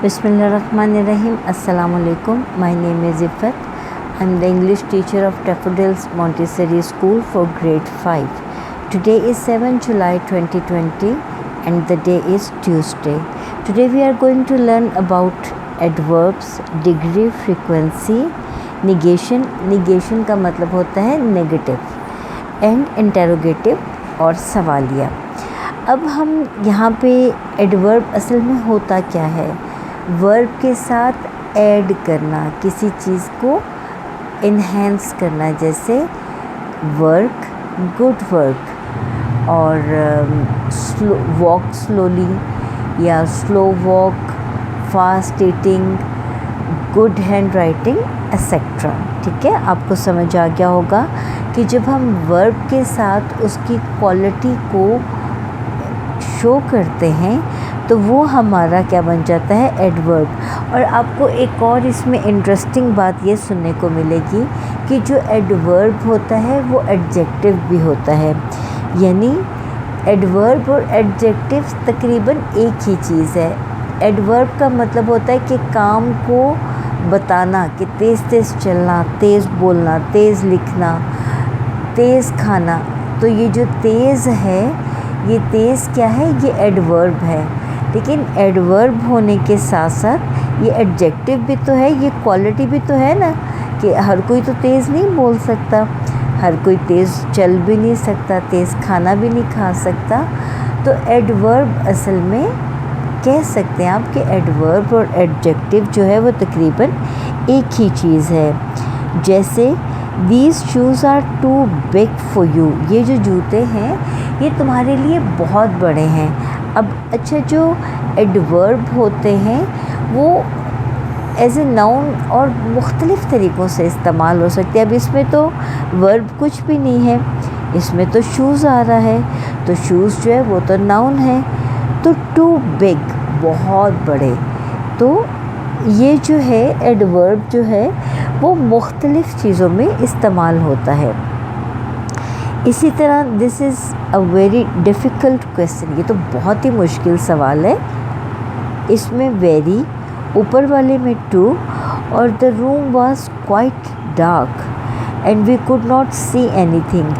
Bismillahirrahmanirrahim. Assalamu alaikum. My name is Ifat. I am the English teacher of Daffodils Montessori School for grade 5. Today is 7 July 2020 and the day is Tuesday. Today we are going to learn about adverbs, degree, frequency, negation. Negation का मतलब होता है negative and interrogative और सवालिया. अब हम यहाँ पे एडवर्ब असल में होता क्या है, वर्ब के साथ ऐड करना, किसी चीज़ को इन्हेंस करना, जैसे वर्क, गुड वर्क, और वॉक स्लोली या slow walk, fast eating, good hand writing etcetera. ठीक है, आपको समझ आ गया होगा कि जब हम वर्ब के साथ उसकी क्वालिटी को शो करते हैं तो वो हमारा क्या बन जाता है, एडवर्ब. और आपको एक और इसमें इंटरेस्टिंग बात ये सुनने को मिलेगी कि जो एडवर्ब होता है वो एडजेक्टिव भी होता है. यानी एडवर्ब और एडजेक्टिव तकरीबन एक ही चीज़ है. एडवर्ब का मतलब होता है कि काम को बताना, कि तेज़ तेज़ चलना, तेज़ बोलना, तेज़ लिखना, तेज़ खाना. तो ये जो तेज़ है, ये तेज़ क्या है, ये एडवर्ब है. लेकिन एडवर्ब होने के साथ साथ ये एडजेक्टिव भी तो है, ये क्वालिटी भी तो है ना, कि हर कोई तो तेज़ नहीं बोल सकता, हर कोई तेज़ चल भी नहीं सकता, तेज़ खाना भी नहीं खा सकता. तो एडवर्ब असल में कह सकते हैं आप कि एडवर्ब और एडजेक्टिव जो है वो तकरीबन एक ही चीज़ है. जैसे these shoes are too big for you, ये जो जूते हैं ये तुम्हारे लिए बहुत बड़े हैं. अब अच्छा, जो एडवर्ब होते हैं वो एज ए नाउन और मुख्तलिफ़ तरीक़ों से इस्तेमाल हो सकते हैं. अब इसमें तो वर्ब कुछ भी नहीं है, इसमें तो शूज़ आ रहा है, तो शूज़ जो है वो तो नाउन है. तो टू बिग, बहुत बड़े. तो ये जो है एडवर्ब जो है वो मुख्तलिफ़ चीज़ों में इस्तेमाल होता है. इसी तरह this is a very difficult question, ये तो बहुत ही मुश्किल सवाल है. इसमें वेरी, ऊपर वाले में टू, और the room was quite dark and we could not see anything.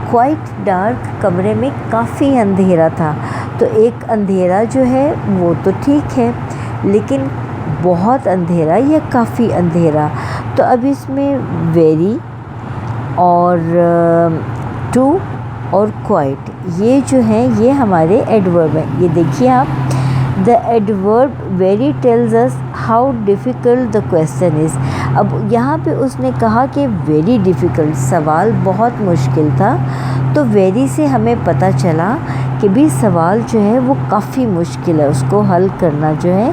Quite dark, कमरे में काफ़ी अंधेरा था. तो एक अंधेरा जो है वो तो ठीक है, लेकिन बहुत अंधेरा या काफ़ी अंधेरा. तो अब इसमें वेरी और टू और क्वाइट, ये जो हैं ये हमारे एडवर्ब हैं. ये देखिए आप, the adverb very tales us how difficult the question is. अब यहाँ पे उसने कहा कि वेरी डिफ़िकल्ट, सवाल बहुत मुश्किल था. तो वेरी से हमें पता चला कि भी सवाल जो है वो काफ़ी मुश्किल है, उसको हल करना जो है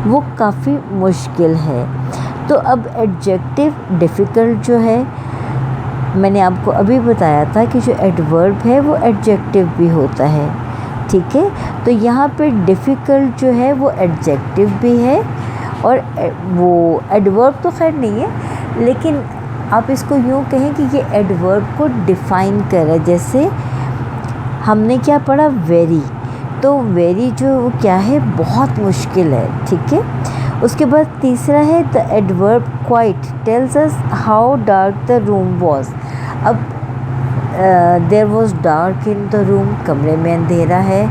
वो काफ़ी मुश्किल है. तो अब एडजेक्टिव डिफ़िकल्ट जो है, मैंने आपको अभी बताया था कि जो एडवर्ब है वो एडजेक्टिव भी होता है. ठीक है, तो यहाँ पे डिफ़िकल्ट जो है वो एडजेक्टिव भी है और वो एडवर्ब तो खैर नहीं है, लेकिन आप इसको यूँ कहें कि ये एडवर्ब को डिफ़ाइन कर रहा है. जैसे हमने क्या पढ़ा, वेरी, तो वेरी जो क्या है, बहुत मुश्किल है. ठीक है, उसके बाद तीसरा है the adverb quite tells us how dark the room was. अब there was dark in the room, कमरे में अंधेरा है.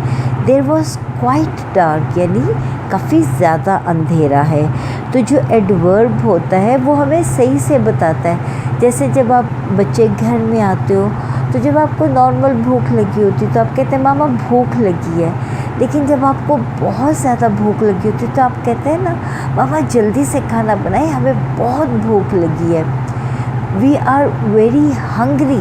देयर वॉज क्वाइट डार्क, यानी काफ़ी ज़्यादा अंधेरा है. तो जो एडवर्ब होता है वो हमें सही से बताता है. जैसे जब आप बच्चे घर में आते हो, तो जब आपको नॉर्मल भूख लगी होती तो आप कहते हैं मामा भूख लगी है. लेकिन जब आपको बहुत ज़्यादा भूख लगी होती तो आप कहते हैं ना, मामा जल्दी से खाना बनाए, हमें बहुत भूख लगी है. We are very hungry,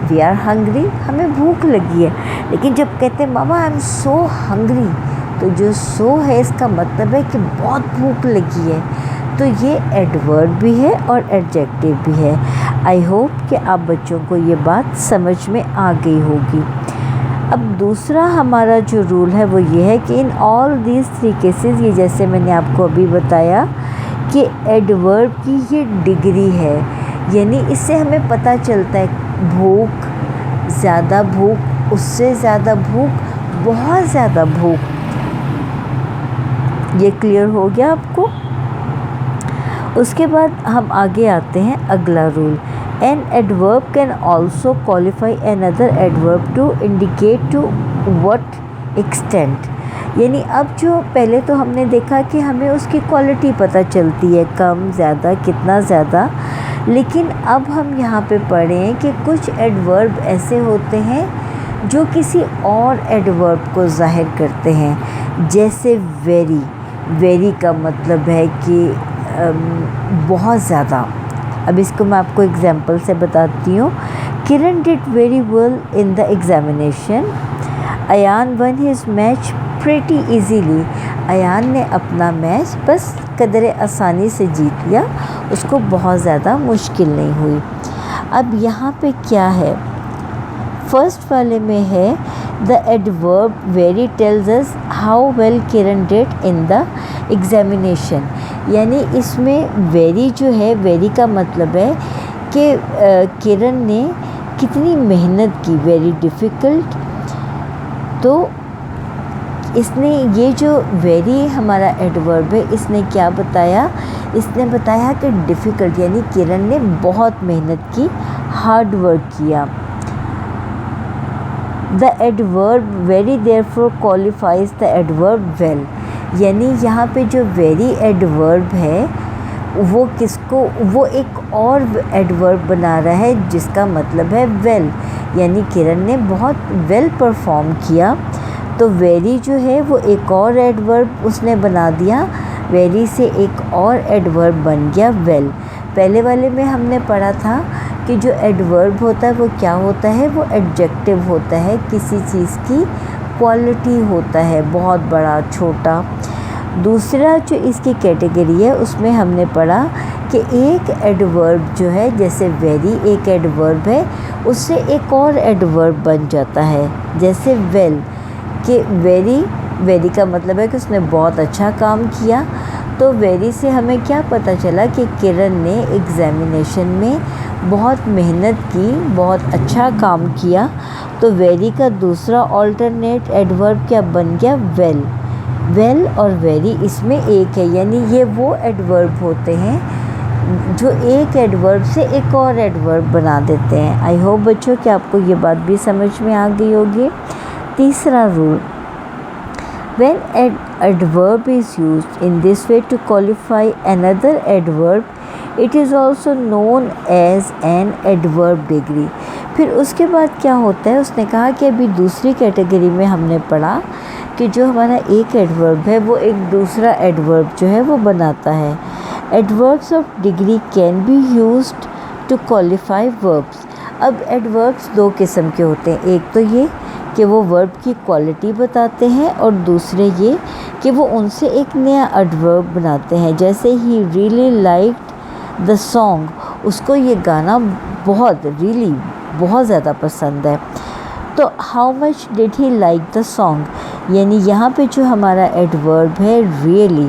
we are hungry, हमें भूख लगी है. लेकिन जब कहते हैं मामा आई एम सो हंग्री, तो जो सो है इसका मतलब है कि बहुत भूख लगी है. तो ये एडवर्ब भी है और एडजेक्टिव भी है. आई होप कि आप बच्चों को ये बात समझ में आ गई होगी. अब दूसरा हमारा जो रूल है वो ये है कि in all these three cases, ये जैसे मैंने आपको अभी बताया कि एडवर्ब की ये डिग्री है, यानी इससे हमें पता चलता है भूख, ज़्यादा भूख, उससे ज़्यादा भूख, बहुत ज़्यादा भूख. ये क्लियर हो गया आपको। उसके बाद हम आगे आते हैं अगला rule. An adverb can also qualify another adverb to indicate to what extent. यानी अब जो पहले तो हमने देखा कि हमें उसकी क्वालिटी पता चलती है, कम ज़्यादा, कितना ज़्यादा, लेकिन अब हम यहाँ पे पढ़ें कि कुछ एडवर्ब ऐसे होते हैं जो किसी और एडवर्ब को ज़ाहिर करते हैं। जैसे वेरी, वेरी का मतलब है कि बहुत ज़्यादा। अब इसको मैं आपको एग्जांपल से बताती हूँ। Kiran did very well in the examination. Ayaan won his match pretty easily. Ayaan ने अपना मैच बस कदरे आसानी से जीत लिया, उसको बहुत ज़्यादा मुश्किल नहीं हुई। अब यहाँ पे क्या है, फर्स्ट वाले में है the adverb very tales us how well Kiran did in the examination. यानी इसमें वेरी जो है, वेरी का मतलब है कि किरण ने कितनी मेहनत की, वेरी डिफ़िकल्ट। तो इसने ये जो वेरी हमारा एडवर्ब है, इसने क्या बताया, इसने बताया कि डिफ़िकल्ट यानी किरण ने बहुत मेहनत की, हार्ड वर्क किया। The adverb very therefore qualifies the adverb well. यानी यहाँ पे जो वेरी एडवर्ब है वो किसको, वो एक और एडवर्ब बना रहा है जिसका मतलब है वेल, यानी किरण ने बहुत वेल परफॉर्म किया। तो वेरी जो है वो एक और एडवर्ब उसने बना दिया, वेरी से एक और एडवर्ब बन गया वेल। पहले वाले में हमने पढ़ा था कि जो एडवर्ब होता है वो क्या होता है, वो एडजेक्टिव होता है, किसी चीज़ की क्वालिटी होता है, बहुत बड़ा, छोटा। दूसरा जो इसकी कैटेगरी है उसमें हमने पढ़ा कि एक एडवर्ब जो है, जैसे वेरी एक एडवर्ब है, उससे एक और एडवर्ब बन जाता है, जैसे वेल, कि वेरी, वेरी का मतलब है कि उसने बहुत अच्छा काम किया। तो वेरी से हमें क्या पता चला कि किरण ने एग्ज़ामिनेशन में बहुत मेहनत की, बहुत अच्छा काम किया। तो वेरी का दूसरा ऑल्टरनेट एडवर्ब क्या बन गया, वेल। वेल और वेरी इसमें एक है, यानी ये वो एडवर्ब होते हैं जो एक एडवर्ब से एक और एडवर्ब बना देते हैं। आई होप बच्चों कि आपको ये बात भी समझ में आ गई होगी। तीसरा rule, when an adverb is used in this way to qualify another adverb, it is also known as an adverb degree। फिर उसके बाद क्या होता है, उसने कहा कि अभी दूसरी कैटेगरी में हमने पढ़ा कि जो हमारा एक एडवर्ब है वो एक दूसरा एडवर्ब जो है वो बनाता है। Adverbs of degree can be used to qualify verbs. अब एडवर्ब्स दो किस्म के होते हैं, एक तो ये कि वो वर्ब की क्वालिटी बताते हैं और दूसरे ये कि वो उनसे एक नया एडवर्ब बनाते हैं। जैसे he really liked the song, उसको ये गाना बहुत रियली बहुत ज़्यादा पसंद है। तो how much did he like the song, यानी यहाँ पे जो हमारा एडवर्ब है रियली,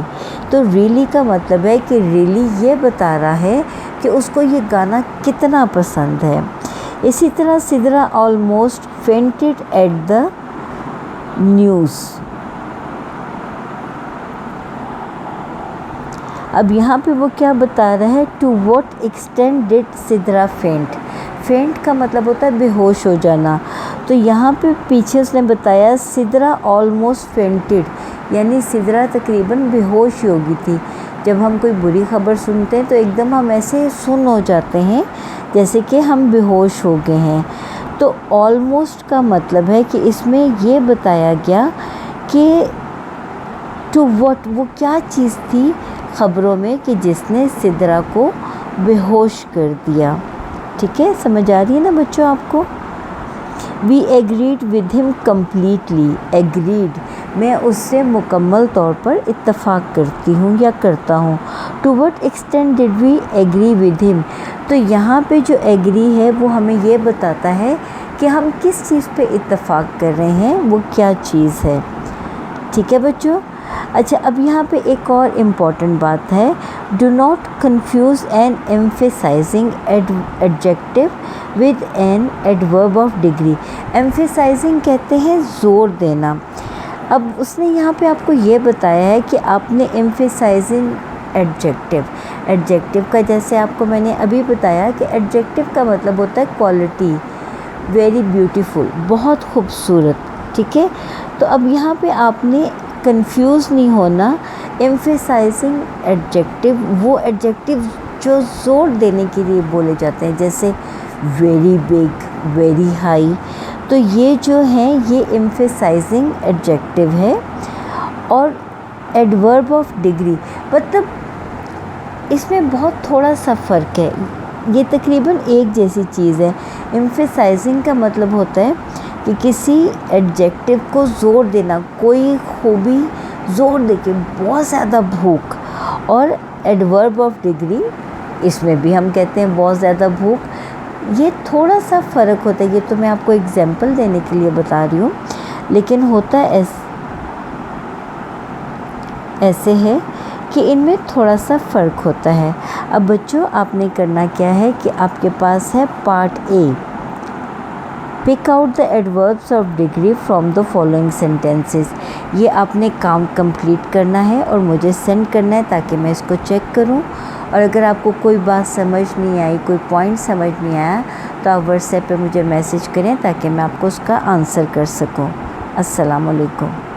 तो रियली का मतलब है कि रियली ये बता रहा है कि उसको ये गाना कितना पसंद है। इसी तरह Sidra almost fainted at the news. अब यहाँ पे वो क्या बता रहा है, to what extent did Sidra faint. Faint का मतलब होता है बेहोश हो जाना। तो यहाँ पे पीछे उसने बताया सिदरा ऑलमोस्ट फेंटेड, यानी सिदरा तकरीबन बेहोश ही हो गई थी। जब हम कोई बुरी खबर सुनते हैं तो एकदम हम ऐसे सुन्न हो जाते हैं जैसे कि हम बेहोश हो गए हैं। तो ऑलमोस्ट का मतलब है कि इसमें ये बताया गया कि टू व्हाट, वो क्या चीज़ थी ख़बरों में कि जिसने सिदरा को बेहोश कर दिया। ठीक है, समझ आ रही है ना बच्चों आपको। We agreed with him completely. Agreed, मैं उससे मुकम्मल तौर पर इत्तफ़ाक़ करती हूँ या करता हूँ। To what extent did we agree with him, तो यहाँ पे जो एग्री है वो हमें ये बताता है कि हम किस चीज़ पे इत्तफ़ाक़ कर रहे हैं, वो क्या चीज़ है। ठीक है बच्चों। अच्छा, अब यहाँ पे एक और इम्पॉर्टेंट बात है, do not confuse an emphasising adjective with an adverb of degree. Emphasising कहते हैं ज़ोर देना। अब उसने यहाँ पे आपको ये बताया है कि आपने एम्फेसाइजिंग एडजेक्टिव का, जैसे आपको मैंने अभी बताया कि एडजेक्टिव का मतलब होता है क्वालिटी, वेरी ब्यूटीफुल, बहुत खूबसूरत, ठीक है। तो अब यहाँ पे आपने कंफ्यूज नहीं होना। एम्फेसाइजिंग एडजेक्टिव वो एडजेक्टिव जो ज़ोर देने के लिए बोले जाते हैं, जैसे वेरी बिग, वेरी हाई, तो ये जो हैं ये एम्फेसाइजिंग एडजेक्टिव है। और एडवर्ब ऑफ डिग्री, मतलब इसमें बहुत थोड़ा सा फ़र्क है, ये तकरीबन एक जैसी चीज़ है। एम्फेसाइजिंग का मतलब होता है कि किसी एडजेक्टिव को ज़ोर देना, कोई खूबी ज़ोर देके, बहुत ज़्यादा भूख। और एडवर्ब ऑफ डिग्री, इसमें भी हम कहते हैं बहुत ज़्यादा भूख। ये थोड़ा सा फ़र्क होता है, ये तो मैं आपको एग्जांपल देने के लिए बता रही हूँ, लेकिन होता ऐसे है कि इनमें थोड़ा सा फ़र्क होता है। अब बच्चों आपने करना क्या है कि आपके पास है part A, pick out the adverbs of degree from the following sentences. ये आपने काम कंप्लीट करना है और मुझे सेंड करना है ताकि मैं इसको चेक करूं। और अगर आपको कोई बात समझ नहीं आई, कोई पॉइंट समझ नहीं आया, तो आप व्हाट्सएप पे मुझे मैसेज करें ताकि मैं आपको उसका आंसर कर सकूं। अस्सलाम वालेकुम।